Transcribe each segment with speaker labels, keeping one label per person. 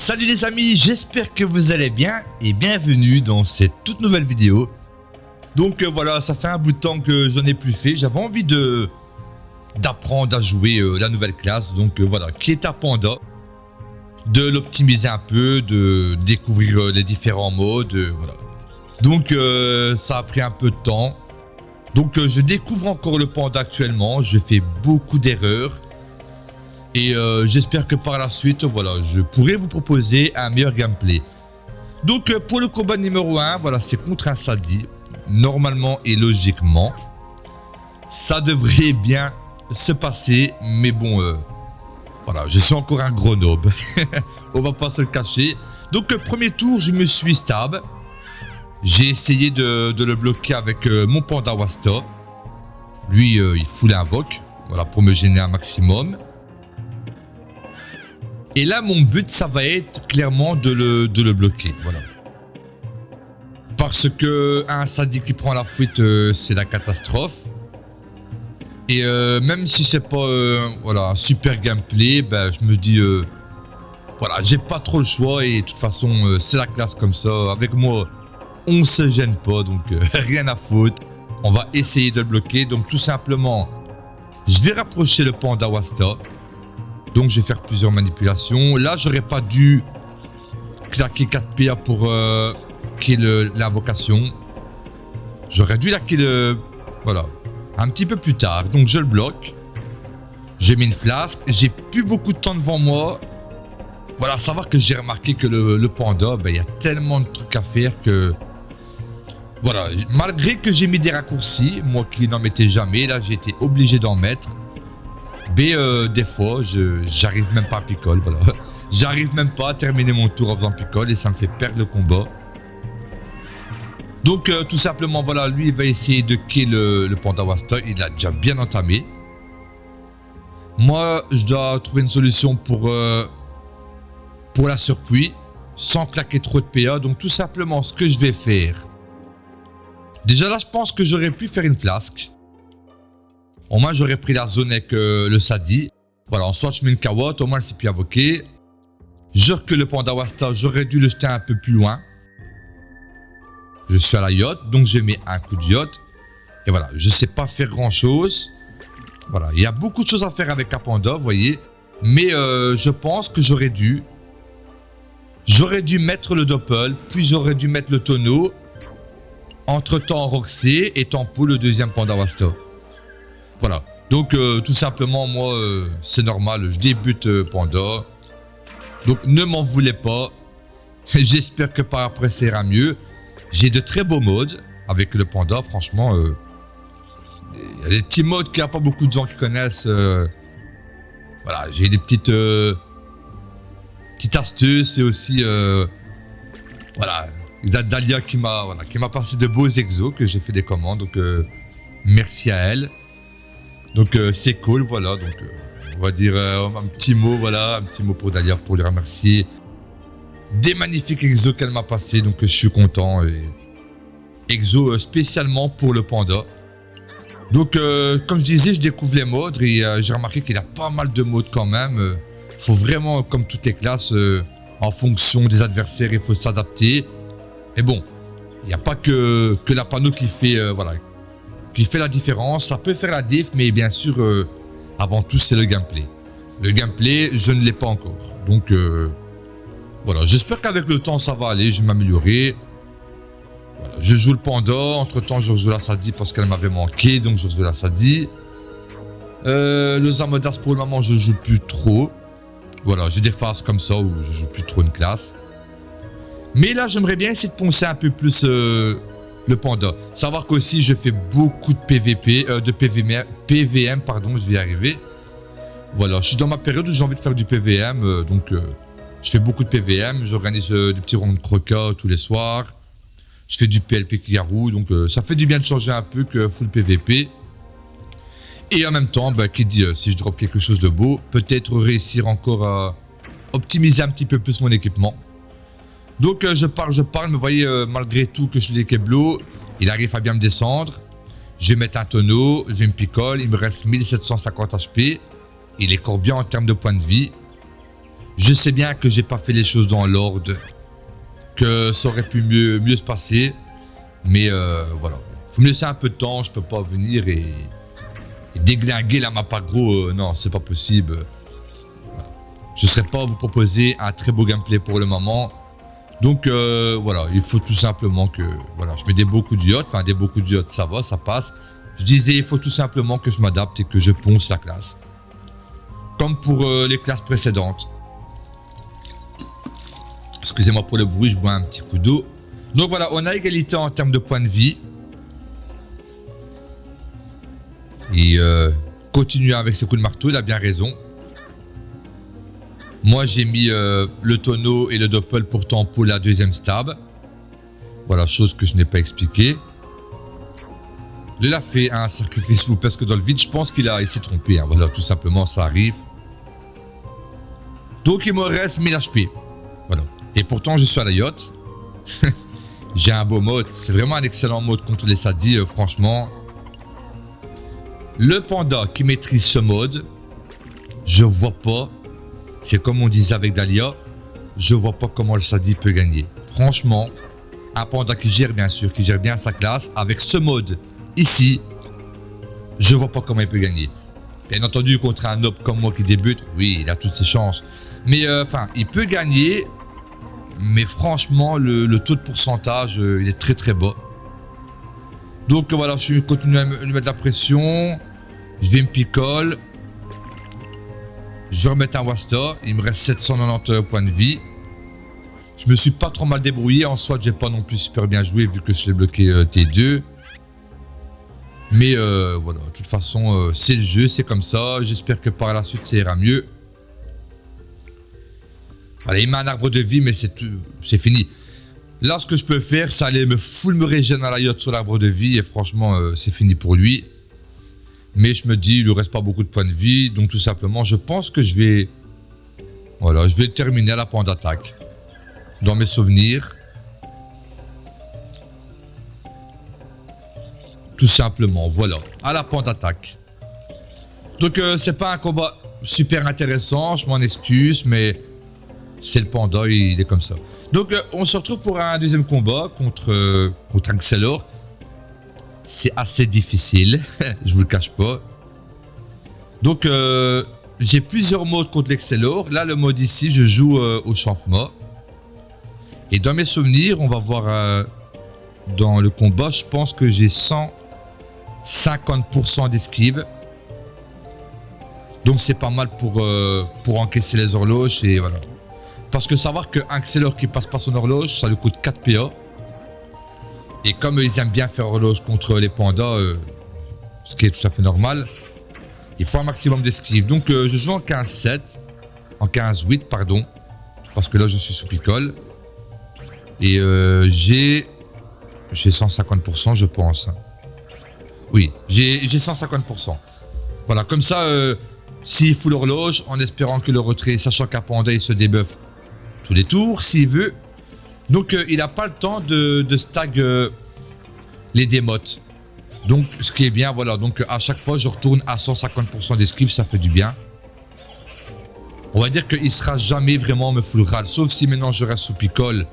Speaker 1: Salut les amis, j'espère que vous allez bien et bienvenue dans cette toute nouvelle vidéo. Donc voilà, ça fait un bout de temps que j'en ai plus fait, j'avais envie d'apprendre à jouer la nouvelle classe, donc voilà, qui est à Panda, de l'optimiser un peu, de découvrir les différents modes, voilà. Donc ça a pris un peu de temps, donc je découvre encore le Panda actuellement, je fais beaucoup d'erreurs. Et j'espère que par la suite, voilà, je pourrai vous proposer un meilleur gameplay. Donc pour le combat numéro 1, voilà, c'est contre un Sadi. Normalement et logiquement, ça devrait bien se passer. Mais bon, voilà, je suis encore un gros noob. On va pas se le cacher. Donc premier tour, je me suis stab. J'ai essayé de le bloquer avec mon Panda Wasta. Lui, il fout l'invoque, voilà, pour me gêner un maximum. Et là, mon but, ça va être clairement de le bloquer, voilà. Parce que un Sadi qui prend la fuite, c'est la catastrophe. Et même si c'est pas voilà, un super gameplay, ben, je me dis, voilà, j'ai pas trop le choix et de toute façon, c'est la classe comme ça. Avec moi, on se gêne pas, donc rien à foutre. On va essayer de le bloquer. Donc tout simplement, je vais rapprocher le Panda Wasta. Donc je vais faire plusieurs manipulations. Là, j'aurais pas dû claquer 4 PA pour kill l'invocation. J'aurais dû la kill voilà, un petit peu plus tard. Donc je le bloque. J'ai mis une flasque. J'ai plus beaucoup de temps devant moi. Voilà, savoir que j'ai remarqué que le Panda, ben, y a tellement de trucs à faire que... Voilà, malgré que j'ai mis des raccourcis, moi qui n'en mettais jamais, là j'ai été obligé d'en mettre. Mais des fois, j'arrive même pas à picole, voilà. J'arrive même pas à terminer mon tour en faisant picole et ça me fait perdre le combat. Donc tout simplement, voilà, lui il va essayer de kill le Panda Wasta, il l'a déjà bien entamé. Moi, je dois trouver une solution pour la surpuis, sans claquer trop de PA. Donc tout simplement, ce que je vais faire... Déjà là, je pense que j'aurais pu faire une flasque. Au moins, j'aurais pris la zone avec le Sadi. Voilà, en soit je mets une carotte, au moins, elle s'est plus invoquée. Je recule le Panda Wasta, j'aurais dû le jeter un peu plus loin. Je suis à la yacht, donc je mets un coup de yacht. Et voilà, je sais pas faire grand chose. Voilà, il y a beaucoup de choses à faire avec un Panda, vous voyez. Mais je pense que j'aurais dû mettre le doppel, puis j'aurais dû mettre le tonneau. Entre temps, Roxy et Tempo, le deuxième Panda Wasta. Voilà, donc tout simplement, moi, c'est normal, je débute Panda. Donc ne m'en voulez pas. J'espère que par après, ça ira mieux. J'ai de très beaux modes avec le Panda, franchement. Il y a des petits modes qu'il n'y a pas beaucoup de gens qui connaissent. Voilà, j'ai des petites astuces et aussi... voilà, Dalia qui m'a passé de beaux exos, que j'ai fait des commandes, donc merci à elle. Donc c'est cool, voilà, donc on va dire un petit mot, voilà, un petit mot pour Dalia pour lui remercier des magnifiques exos qu'elle m'a passé, donc je suis content. Et exo spécialement pour le Panda. Donc comme je disais, je découvre les modes et j'ai remarqué qu'il y a pas mal de modes quand même. Faut vraiment, comme toutes les classes, en fonction des adversaires, il faut s'adapter. Et bon, il n'y a pas que la panneau qui fait, voilà, qui fait la différence. Ça peut faire la diff, mais bien sûr, avant tout, c'est le gameplay. Le gameplay, je ne l'ai pas encore. Donc, voilà, j'espère qu'avec le temps, ça va aller, je vais m'améliorer. Voilà, je joue le Panda. Entre-temps, je rejoue la Sadi parce qu'elle m'avait manqué, donc je rejoue la Sadi. Le Zamodas, pour le moment, je joue plus trop. Voilà, j'ai des phases comme ça où je joue plus trop une classe. Mais là, j'aimerais bien essayer de poncer un peu plus le Panda. Savoir qu'aussi, je fais beaucoup de PVP, PVM, pardon, je vais y arriver. Voilà, je suis dans ma période où j'ai envie de faire du PVM, donc je fais beaucoup de PVM. J'organise des petits ronds de croquats tous les soirs. Je fais du PLP Kigarou, donc ça fait du bien de changer un peu que full PVP. Et en même temps, bah, qui dit, si je drop quelque chose de beau, peut-être réussir encore à optimiser un petit peu plus mon équipement. Donc je parle, mais vous voyez, malgré tout que je l'ai Keblo, il arrive à bien me descendre. Je vais mettre un tonneau, je vais me picole, il me reste 1750 HP. Il est encore bien en termes de points de vie. Je sais bien que j'ai pas fait les choses dans l'ordre, que ça aurait pu mieux se passer. Mais voilà, faut me laisser un peu de temps, je peux pas venir et déglinguer la map aggro, non, c'est pas possible. Voilà. Je ne saurais pas vous proposer un très beau gameplay pour le moment. Donc voilà, il faut tout simplement que voilà, je mets des beaux coups de yacht, enfin des beaux coups de yacht, ça va, ça passe. Je disais, il faut tout simplement que je m'adapte et que je ponce la classe. Comme pour les classes précédentes. Excusez-moi pour le bruit, je bois un petit coup d'eau. Donc voilà, on a égalité en termes de points de vie. Et continuer avec ses coups de marteau, il a bien raison. Moi j'ai mis le tonneau et le doppel pourtant pour la deuxième stab. Voilà, chose que je n'ai pas expliquée. Il a fait un sacrifice fou parce que dans le vide, je pense qu'il s'est trompé. Hein. Voilà, tout simplement, ça arrive. Donc il me reste 1000 HP. Voilà. Et pourtant, je suis à la yacht. J'ai un beau mode. C'est vraiment un excellent mode contre les sadis, franchement. Le panda qui maîtrise ce mode, je vois pas. C'est comme on disait avec Dahlia. Je vois pas comment le sadi peut gagner. Franchement, un panda qui gère bien sûr, qui gère bien sa classe, avec ce mode ici, je vois pas comment il peut gagner. Bien entendu, contre un nob comme moi qui débute, oui, il a toutes ses chances. Mais enfin, il peut gagner. Mais franchement, le taux de pourcentage, il est très très bas. Donc voilà, je continue à me mettre de la pression. Je vais me picole. Je vais remettre un Wasta. Il me reste 790 points de vie. Je me suis pas trop mal débrouillé. En soi, j'ai pas non plus super bien joué vu que je l'ai bloqué T2. Mais voilà, de toute façon, c'est le jeu, c'est comme ça. J'espère que par la suite, ça ira mieux. Voilà, il met un arbre de vie, mais c'est fini. Là, ce que je peux faire, c'est aller me régénérer à la yacht sur l'arbre de vie. Et franchement, c'est fini pour lui. Mais je me dis, il ne lui reste pas beaucoup de points de vie. Donc tout simplement, je pense que je vais... Voilà, je vais terminer à la pente d'attaque. Dans mes souvenirs. Tout simplement, voilà. À la pente d'attaque. Donc c'est pas un combat super intéressant, je m'en excuse, mais... C'est le panda, il est comme ça. Donc on se retrouve pour un deuxième combat contre Axelor. C'est assez difficile, je vous le cache pas. Donc j'ai plusieurs modes contre l'Excelor. Là le mode ici, je joue au Champma. Et dans mes souvenirs, on va voir dans le combat, je pense que j'ai 150% d'esquive. Donc c'est pas mal pour encaisser les horloges et voilà. Parce que savoir qu'un Axelor qui passe pas son horloge, ça lui coûte 4 PA. Et comme ils aiment bien faire horloge contre les pandas, ce qui est tout à fait normal, il faut un maximum d'esquive. Donc je joue en 15-7, en 15-8 pardon, parce que là je suis sous picole. Et j'ai 150% je pense. Oui, j'ai 150%. Voilà, comme ça, s'il fout l'horloge, en espérant que le retrait, sachant qu'un panda il se débuffe tous les tours s'il veut. Donc il n'a pas le temps de stag les démotes. Donc ce qui est bien, voilà. Donc à chaque fois je retourne à 150% d'esquive, ça fait du bien. On va dire qu'il ne sera jamais vraiment me full râle. Sauf si maintenant je reste sous picole.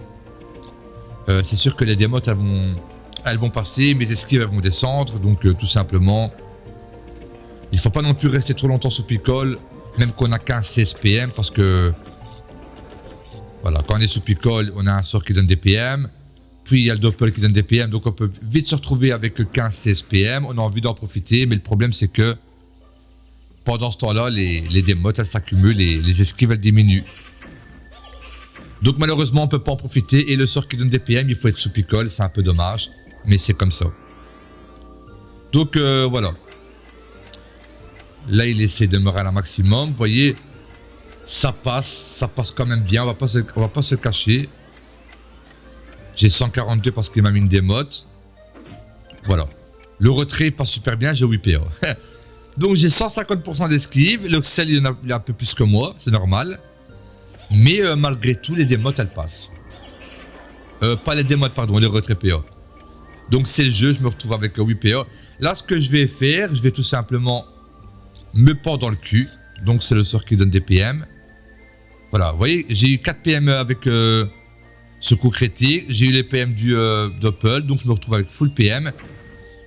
Speaker 1: C'est sûr que les démotes elles vont passer, mes esquives elles vont descendre. Donc tout simplement, il ne faut pas non plus rester trop longtemps sous picole. Même qu'on a 15-16 PM parce que voilà, quand on est sous picole, on a un sort qui donne des PM. Puis il y a le doppel qui donne des PM. Donc on peut vite se retrouver avec 15-16 PM. On a envie d'en profiter. Mais le problème c'est que pendant ce temps-là, les démotes elles s'accumulent et les esquives elles diminuent. Donc malheureusement on ne peut pas en profiter. Et le sort qui donne des PM, il faut être sous picole. C'est un peu dommage. Mais c'est comme ça. Donc voilà. Là il essaie de me râler un maximum. Vous voyez, ça passe quand même bien, on va pas se cacher. J'ai 142 parce qu'il m'a mis une démote. Voilà. Le retrait passe super bien, j'ai 8 PA. Donc j'ai 150% d'esquive. L'Oxel il a un peu plus que moi, c'est normal. Mais malgré tout, les démotes elles passent. Pas les démotes, pardon, les retraits PA. Donc c'est le jeu, je me retrouve avec 8 PA. Là ce que je vais faire, je vais tout simplement me pendre dans le cul. Donc c'est le sort qui donne des PM. Voilà, vous voyez, j'ai eu 4 PM avec secours critique, j'ai eu les PM du Doppel, donc je me retrouve avec full PM.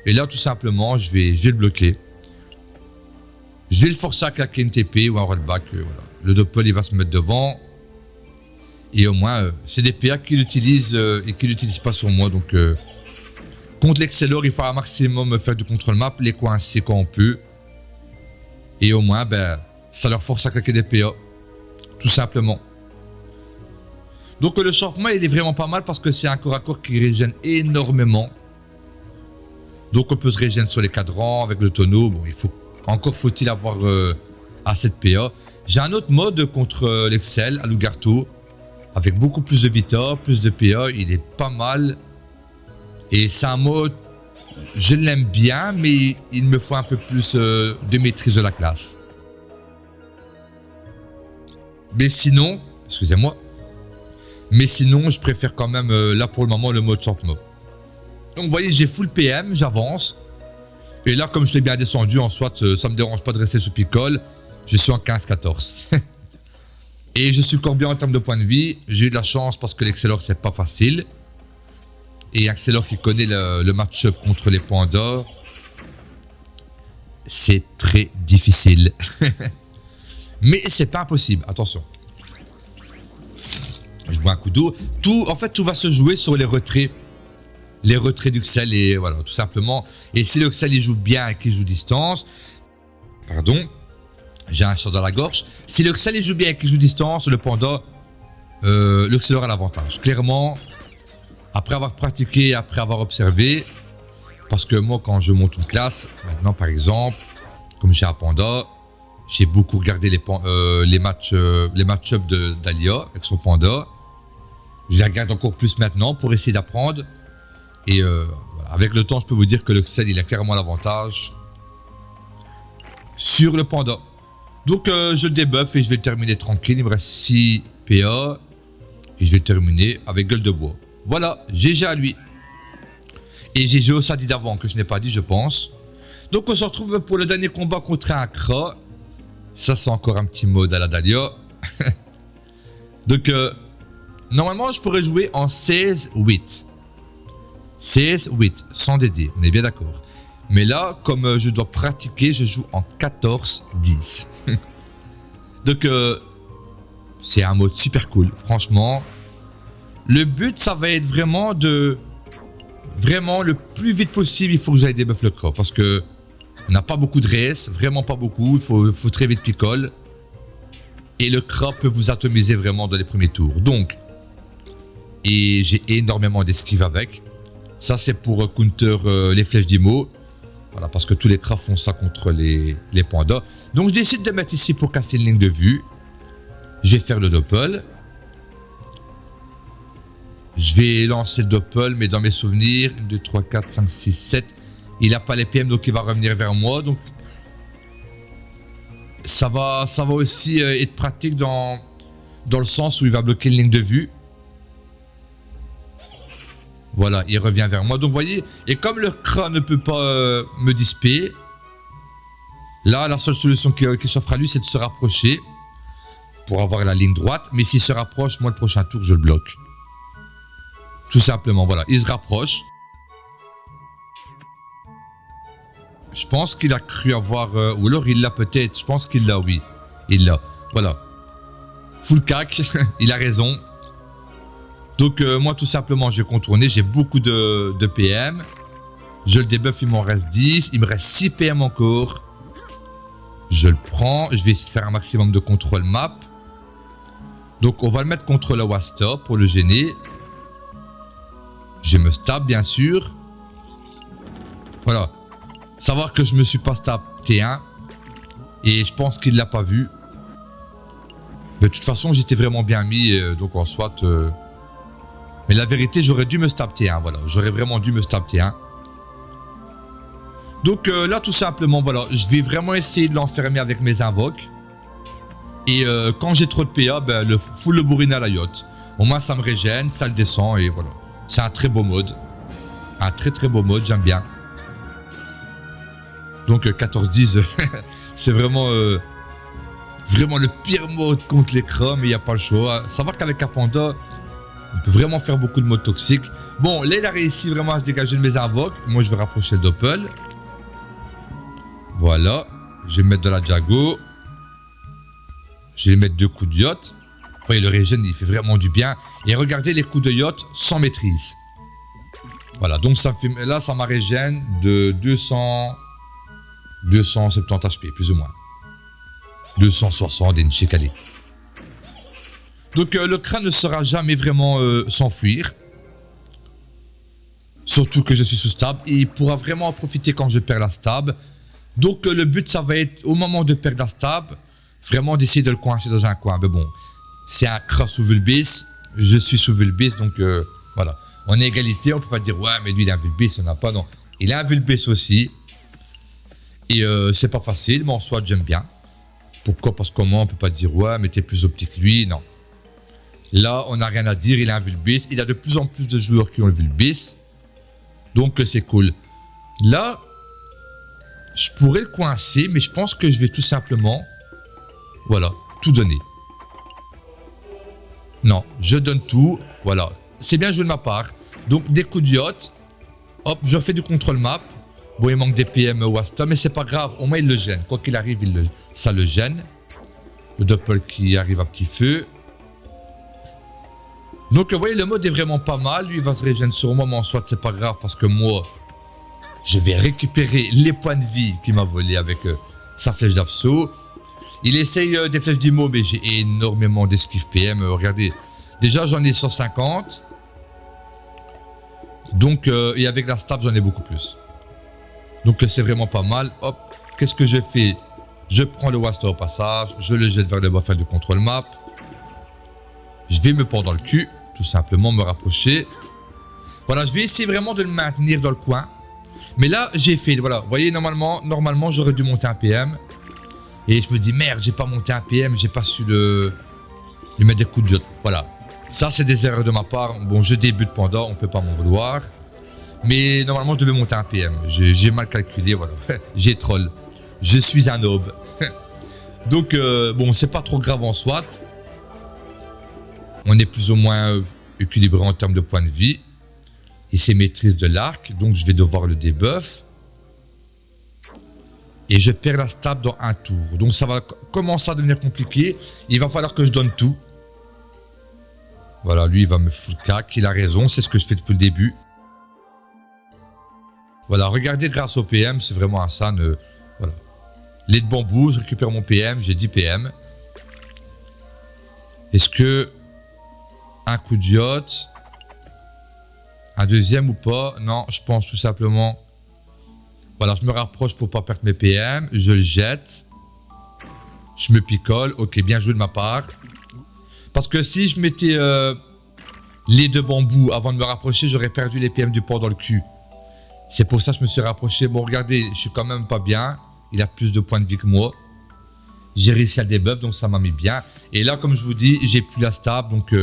Speaker 1: Et là, tout simplement, je vais le bloquer. Je vais le forcer à claquer une TP ou un rollback. Voilà. Le Doppel, il va se mettre devant. Et au moins, c'est des PA qui l'utilisent et qui ne l'utilisent pas sur moi. Donc, contre l'Excellor, il faut un maximum faire du contrôle map, les coincer quand on peut. Et au moins, ça leur force à claquer des PA. Tout simplement. Donc, le Champement, il est vraiment pas mal parce que c'est un corps à corps qui régène énormément. Donc, on peut se régénérer sur les cadrans avec le tonneau. Bon, encore faut-il avoir assez de PA. J'ai un autre mode contre l'Excel à Loup-Garou avec beaucoup plus de vita, plus de PA. Il est pas mal. Et c'est un mode, je l'aime bien, mais il me faut un peu plus de maîtrise de la classe. Mais sinon, excusez-moi, je préfère quand même là pour le moment le mode Champement. Donc vous voyez, j'ai full PM, j'avance. Et là, comme je l'ai bien descendu, en soit, ça me dérange pas de rester sous picole. Je suis en 15-14. Et je suis encore bien en termes de points de vie. J'ai eu de la chance parce que l'Excellor, c'est pas facile. Et Excelor qui connaît le match-up contre les pandas, c'est très difficile. Mais c'est pas impossible, attention. Je bois un coup d'eau. En fait, tout va se jouer sur les retraits. Les retraits d'Uxel et voilà, tout simplement. Et si l'Uxel il joue bien et qu'il joue distance, pardon, j'ai un chant dans la gorge. Si l'Uxel il joue bien et qu'il joue distance, le panda, l'Uxelor a l'avantage. Clairement, après avoir pratiqué, après avoir observé, parce que moi quand je monte une classe, maintenant par exemple, comme j'ai un panda, j'ai beaucoup regardé les match-up d'Alia avec son panda. Je les regarde encore plus maintenant pour essayer d'apprendre. Et voilà. Avec le temps, je peux vous dire que l'Uxel, il a clairement l'avantage sur le panda. Donc, je le débuff et je vais le terminer tranquille. Il me reste 6 PA et je vais le terminer avec gueule de bois. Voilà, GG à lui. Et GG au Sadi d'avant, que je n'ai pas dit, je pense. Donc, on se retrouve pour le dernier combat contre un Kra. Ça, c'est encore un petit mode à la Dahlia. Donc, normalement, je pourrais jouer en 16-8. 16-8, sans DD, on est bien d'accord. Mais là, comme je dois pratiquer, je joue en 14-10. Donc, c'est un mode super cool, franchement. Le but, ça va être vraiment le plus vite possible, il faut que j'aille débuff le Kra. Parce que on n'a pas beaucoup de res, vraiment pas beaucoup. Il faut très vite picole. Et le Kra peut vous atomiser vraiment dans les premiers tours. Donc, et j'ai énormément d'esquive avec. Ça, c'est pour counter les flèches d'Imo. Voilà, parce que tous les Kras font ça contre les pandas. Donc, je décide de mettre ici pour casser une ligne de vue. Je vais faire le doppel. Je vais lancer le doppel, mais dans mes souvenirs, 1, 2, 3, 4, 5, 6, 7. Il n'a pas les PM, donc il va revenir vers moi. Donc, ça va aussi être pratique dans le sens où il va bloquer une ligne de vue. Voilà, il revient vers moi. Donc, vous voyez, et comme le Kra ne peut pas me disper, là, la seule solution qui s'offre à lui, c'est de se rapprocher pour avoir la ligne droite. Mais s'il se rapproche, moi, le prochain tour, je le bloque. Tout simplement, voilà. Il se rapproche. Je pense qu'il a cru avoir... ou alors, il l'a peut-être. Je pense qu'il l'a, oui. Il l'a. Voilà. Full cac. Il a raison. Donc, moi, tout simplement, je vais contourner. J'ai beaucoup de PM. Je le débuff, il m'en reste 10. Il me reste 6 PM encore. Je le prends. Je vais essayer de faire un maximum de contrôle map. Donc, on va le mettre contre le Wasta pour le gêner. Je me stab, bien sûr. Voilà. Savoir que je me suis pas stab T1. Et je pense qu'il l'a pas vu. Mais de toute façon, j'étais vraiment bien mis. Donc, en soit... Mais la vérité, j'aurais dû me stab T1, voilà. J'aurais vraiment dû me stab T1. Donc là, tout simplement, voilà. Je vais vraiment essayer de l'enfermer avec mes invoques. Et quand j'ai trop de PA, le full le bourrine à la yacht. Au moins, ça me régène, ça le descend et voilà. C'est un très beau mode. Un très très beau mode, j'aime bien. Donc 14-10, c'est vraiment... vraiment le pire mode contre l'écran, mais il n'y a pas le choix. Savoir qu'avec un panda, on peut vraiment faire beaucoup de modes toxiques. Bon, là, il a réussi vraiment à se dégager de mes invoques. Moi, je vais rapprocher le doppel. Voilà. Je vais mettre de la Jago. Je vais mettre 2 coups de yacht. Vous voyez, le régène, il fait vraiment du bien. Et regardez les coups de yacht sans maîtrise. Voilà, donc ça fait, là, ça m'a régène de 270 HP, plus ou moins. 260 et une chécalée. Donc le crâne ne sera jamais vraiment s'enfuir. Surtout que je suis sous stab. Et il pourra vraiment en profiter quand je perds la stab. Donc le but, ça va être, au moment de perdre la stab, vraiment d'essayer de le coincer dans un coin. Mais bon, c'est un cross sous Vulbis. Je suis sous Vulbis, donc voilà. On est égalité, on peut pas dire, ouais, mais lui, il a un Vulbis, on n'a pas, non. Il a un Vulbis aussi. Et c'est pas facile, mais en soit, j'aime bien. Pourquoi? Parce que moi, on peut pas dire, ouais, mais t'es plus optique que lui, non. Là, on n'a rien à dire, il a un Vulbis. Il y a de plus en plus de joueurs qui ont le Vulbis. Donc, c'est cool. Là, je pourrais le coincer, mais je pense que je vais tout simplement, voilà, tout donner. Non, je donne tout, voilà. C'est bien joué de ma part. Donc, des coups de yacht. Hop, je refais du contrôle map. Bon, il manque des PM Wasta, mais c'est pas grave. Au moins, il le gêne. Quoi qu'il arrive, ça le gêne. Le doppel qui arrive à petit feu. Donc, vous voyez, le mode est vraiment pas mal. Lui, il va se régénérer sur le moment. Soit c'est pas grave parce que moi, je vais récupérer les points de vie qu'il m'a volé avec sa flèche d'absaut. Il essaye des flèches d'immo, mais j'ai énormément d'esquive PM. Regardez, déjà, j'en ai 150. Donc, et avec la stab, j'en ai beaucoup plus. Donc, c'est vraiment pas mal. Hop, qu'est-ce que je fais? Je prends le Wasta au passage, je le jette vers le bas, faire du contrôle map. Je vais me pendre dans le cul, tout simplement me rapprocher. Voilà, je vais essayer vraiment de le maintenir dans le coin. Mais là, j'ai fait, voilà, vous voyez, normalement, j'aurais dû monter un PM. Et je me dis, merde, j'ai pas monté un PM, j'ai pas su lui mettre des coups de yacht. Voilà. Ça, c'est des erreurs de ma part. Bon, je débute pendant, on peut pas m'en vouloir. Mais normalement, je devais monter un PM. J'ai mal calculé, voilà. J'ai troll. Je suis un aube. Donc, bon, c'est pas trop grave en soit. On est plus ou moins équilibré en termes de points de vie. Et c'est maîtrise de l'arc, donc je vais devoir le debuff. Et je perds la stab dans un tour. Donc ça va commencer à devenir compliqué. Il va falloir que je donne tout. Voilà, lui il va me foutre cac, il a raison, c'est ce que je fais depuis le début. Voilà, regardez grâce au PM, c'est vraiment un san. Voilà. Les de bambou, je récupère mon PM, j'ai 10 PM. Est-ce que un coup de yacht, un deuxième ou pas? Non, je pense tout simplement. Voilà, je me rapproche pour pas perdre mes PM, je le jette. Je me picole, ok, bien joué de ma part. Parce que si je mettais les deux bambous avant de me rapprocher, j'aurais perdu les PM du port dans le cul. C'est pour ça que je me suis rapproché. Bon, regardez, je suis quand même pas bien. Il a plus de points de vie que moi. J'ai réussi à le debuff, donc ça m'a mis bien. Et là, comme je vous dis, j'ai plus la stab, donc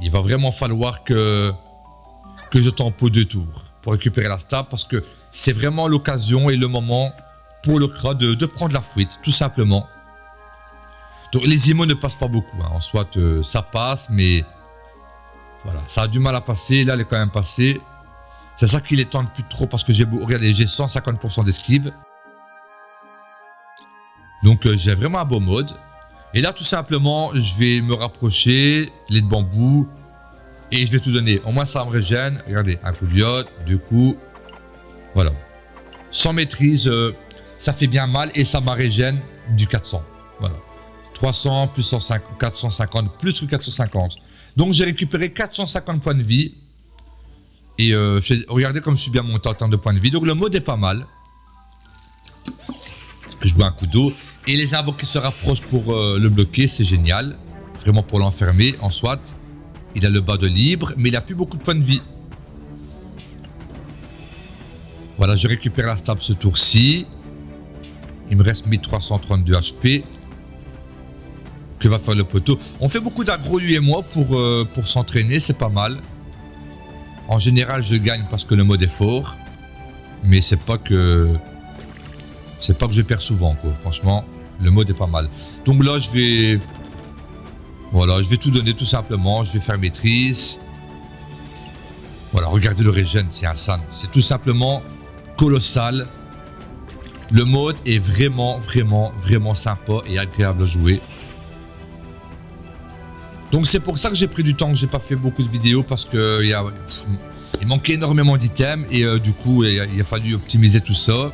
Speaker 1: il va vraiment falloir que je tempo 2 tours pour récupérer la stab, parce que c'est vraiment l'occasion et le moment pour le CRA de prendre la fuite, tout simplement. Donc les IMO ne passent pas beaucoup, hein. En soit ça passe, mais voilà, ça a du mal à passer. Là, elle est quand même passée. C'est ça qui les tente plus trop, parce que regardez, j'ai 150% d'esquive. Donc j'ai vraiment un beau mode. Et là, tout simplement, je vais me rapprocher, les de bambou, et je vais tout donner. Au moins, ça me régène. Regardez, un coup de yacht, 2 coups. Voilà. Sans maîtrise, ça fait bien mal et ça m'a régène du 400. Voilà. 300 plus 150, 450, plus que 450. Donc, j'ai récupéré 450 points de vie. Et regardez comme je suis bien monté en termes de points de vie. Donc, le mode est pas mal. Je bois un coup d'eau. Et les invoques qui se rapprochent pour le bloquer, c'est génial. Vraiment pour l'enfermer. En soit, il a le bas de libre, mais il n'a plus beaucoup de points de vie. Voilà, je récupère la stab ce tour-ci. Il me reste 1332 HP. Que va faire le poteau? On fait beaucoup d'aggro lui et moi pour s'entraîner, c'est pas mal. En général, je gagne parce que le mode est fort. Mais c'est pas que je perds souvent, quoi. Franchement, Le mode est pas mal. Donc là, je vais... Voilà, je vais tout donner tout simplement. Je vais faire maîtrise. Voilà, regardez le regen, c'est insane. C'est tout simplement colossal. Le mode est vraiment, vraiment, vraiment sympa et agréable à jouer. Donc c'est pour ça que j'ai pris du temps, que j'ai pas fait beaucoup de vidéos parce que il manquait énormément d'items et du coup il a fallu optimiser tout ça.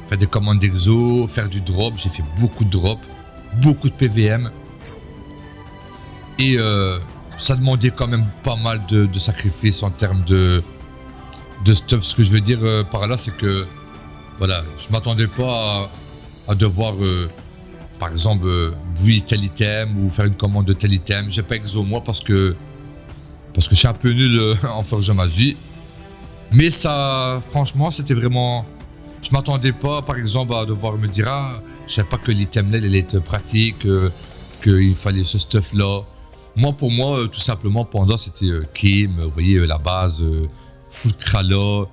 Speaker 1: Faire des commandes d'exo, faire du drop, j'ai fait beaucoup de drop, beaucoup de PVM. Et ça demandait quand même pas mal de sacrifices en termes de stuff. Ce que je veux dire par là, c'est que voilà, je m'attendais pas à devoir, par exemple, bouillir tel item ou faire une commande de tel item. J'ai pas exo moi parce que je suis un peu nul en forge magie. Mais ça, franchement, c'était vraiment... Je m'attendais pas, par exemple, à devoir me dire ah, je savais pas que l'item là, il était pratique, qu'il fallait ce stuff là. Moi, pour moi, tout simplement, Panda, c'était Kim, vous voyez, la base, Full Krala,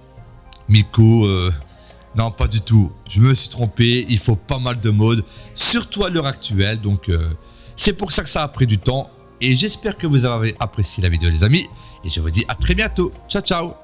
Speaker 1: Miko. Non, pas du tout. Je me suis trompé. Il faut pas mal de modes, surtout à l'heure actuelle. Donc, c'est pour ça que ça a pris du temps. Et j'espère que vous avez apprécié la vidéo, les amis. Et je vous dis à très bientôt. Ciao, ciao.